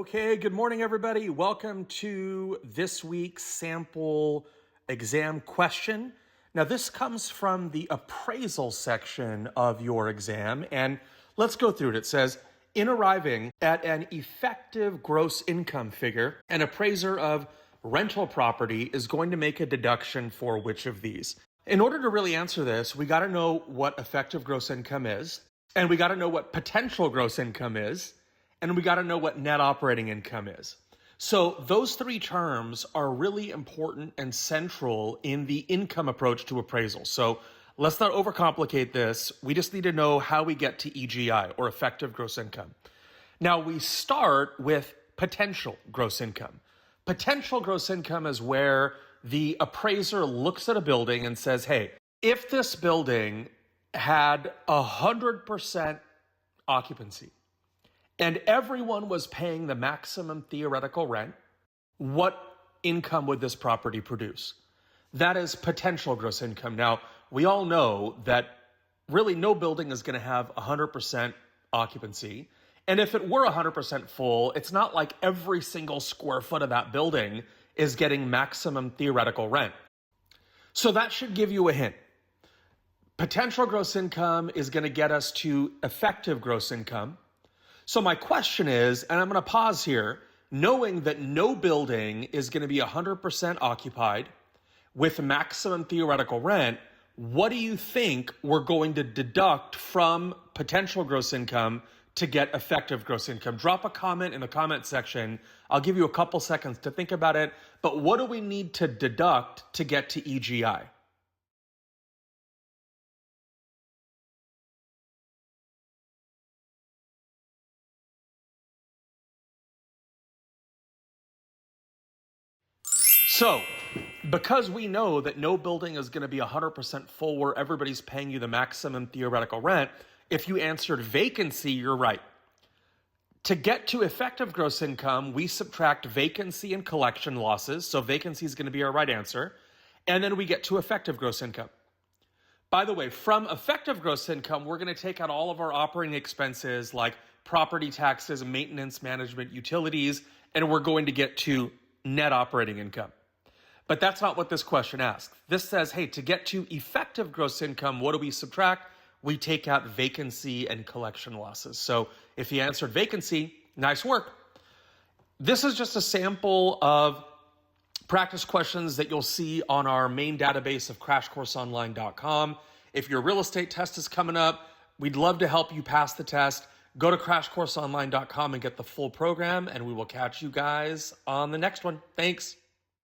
Okay, good morning, everybody. Welcome to this week's sample exam question. Now, this comes from the appraisal section of your exam, and let's go through it. It says, in arriving at an effective gross income figure, an appraiser of rental property is going to make a deduction for which of these? In order to really answer this, we got to know what effective gross income is, and we got to know what potential gross income is, and we got to know what net operating income is. So those three terms are really important and central in the income approach to appraisal. So let's not overcomplicate this. We just need to know how we get to EGI, or effective gross income. Now, we start with potential gross income. Potential gross income is where the appraiser looks at a building and says, hey, if this building had 100% occupancy, and everyone was paying the maximum theoretical rent, what income would this property produce? That is potential gross income. Now, we all know that really no building is going to have 100% occupancy. And if it were 100% full, it's not like every single square foot of that building is getting maximum theoretical rent. So that should give you a hint. Potential gross income is going to get us to effective gross income. So my question is, and I'm going to pause here, knowing that no building is going to be 100% occupied with maximum theoretical rent, what do you think we're going to deduct from potential gross income to get effective gross income? Drop a comment in the comment section. I'll give you a couple seconds to think about it. But what do we need to deduct to get to EGI? So, because we know that no building is going to be 100% full where everybody's paying you the maximum theoretical rent, if you answered vacancy, you're right. To get to effective gross income, we subtract vacancy and collection losses. So vacancy is going to be our right answer. And then we get to effective gross income. By the way, from effective gross income, we're going to take out all of our operating expenses like property taxes, maintenance, management, utilities, and we're going to get to net operating income. But that's not what this question asks. This says, hey, to get to effective gross income, what do we subtract? We take out vacancy and collection losses. So if you answered vacancy, nice work. This is just a sample of practice questions that you'll see on our main database of crashcoursonline.com. If your real estate test is coming up, we'd love to help you pass the test. Go to crashcoursonline.com and get the full program, and we will catch you guys on the next one. Thanks.